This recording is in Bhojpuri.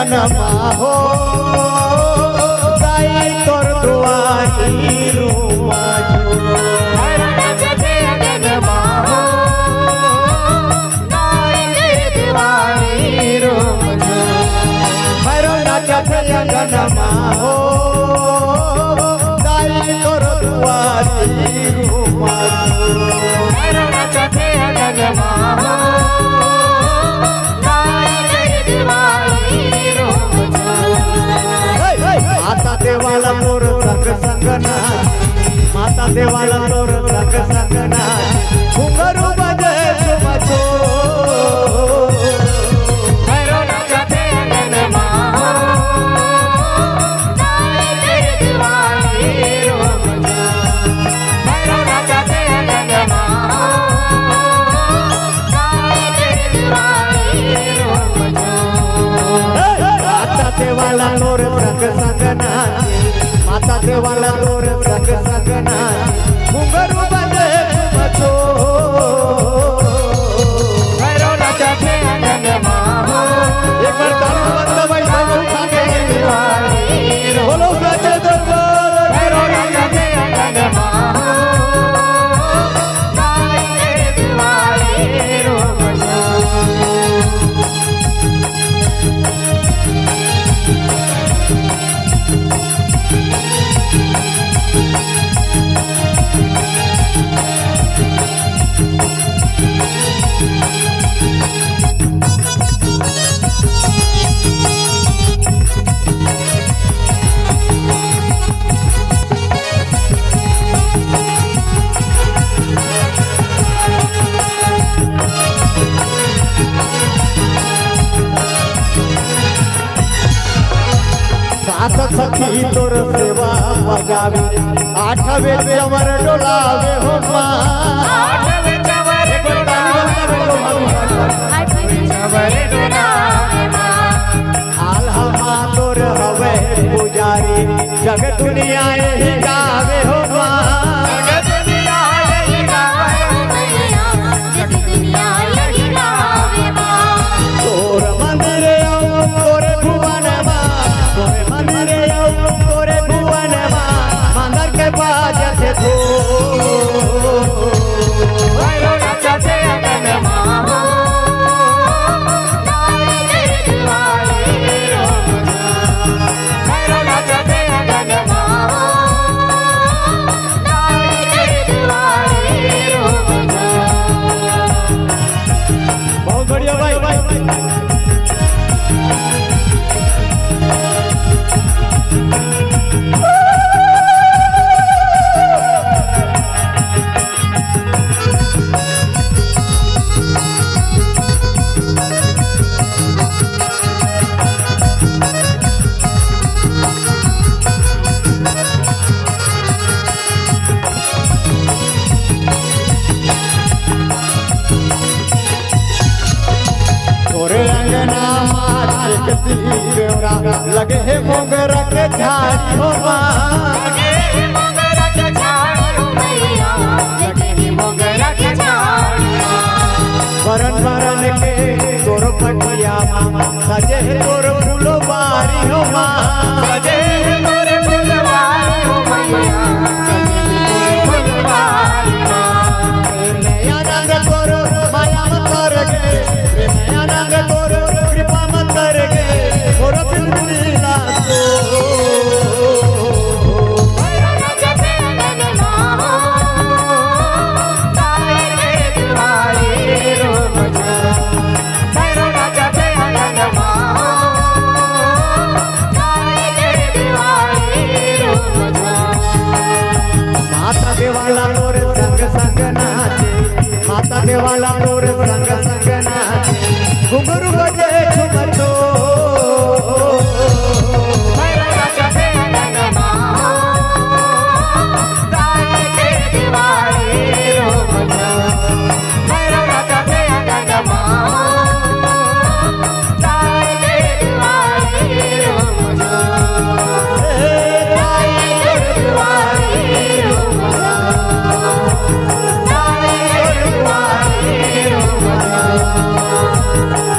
अंगनमा हो गाई तोर दुआरी रूमा जो नाचते अंगनमा हो गाई तेरी दुआरी रूमा जो भैरो नाचते अंगनमा हो गाई तोर दुआरी रूमा जो भैरो नाचते अंगनमा हो माता देवाला तोर संग संगना माता देवाला तोर संग संगना घुंघरू बजे सुमचो भैरो नाचते अंगनमा हो गाई तेरी दुआरी रूमा जो भैरो नाचते अंगनमा हो गाई तेरी दुआरी रूमा जो माता देवाला तोर संग संगना माता देवाला तोर संग संगना घुंघरू बजे सुमचो भैरो नाचते अंगनमा हो एक बार ताली बंद भाई सब उठा के दुआरी रूमा बोलो सच्चे दरबार भैरो नाचते अंगनमा हो गाई तेरी दुआरी रूमा जो सात सखी तोर सेवा बजावे आठवे चवर डोलावे हो माँ आठवें चवर डोलावे माँ आल्हा माँ तोर हवे पुजारी जग दुनिया यही गावे हो माँ जगत दुनिया यही गावे मैया जगत दुनिया यही गावे माँ तोर मंदिर आओ तोरे भुवन माँ तोरे मंदिर आओ तोरे भुवन माँ मंदिर के बाजत हो भैरो नाचते अंगनमा हो गाई तेरी दुआरी रूमा जो भैरो नाचते अंगनमा हो गाई तेरी दुआरी रूमा जो बहुत बढ़िया भाई तोरे अंगना माँ के तीरा लगे है मोगरा के झाड़ी हो माँ लगे मोगरा के झाड़ मैया लगे मोगरा के झाड़ बरन बरन के तोर पटिया माँ सजे है तोर फूलो बारी हो माँ सजे मोरे फुलवारी हो मैया सजे फुलवारी नया रंग तोर माया मत कर गे नया रंग तोर कृपा मत कर गे तोर बिंदीला तो भैरो नाचते अंगनमा हो गाई तेरी दुआरी रूमा जो भैरो नाचते अंगनमा हो गाई तेरी दुआरी रूमा जो माता देवाला तोर संग संग नाचे माता देवाला तोर संग संग नाचे घुंघरू बजे झुमचो भैरो नाचते अंगनमा हो गाई तेरी दुआरी रूमा जो भैरो नाचते अंगनमा हो गाई तेरी दुआरी रूमा जो गाई तेरी दुआरी रूमा जो गाई तेरी दुआरी रूमा जो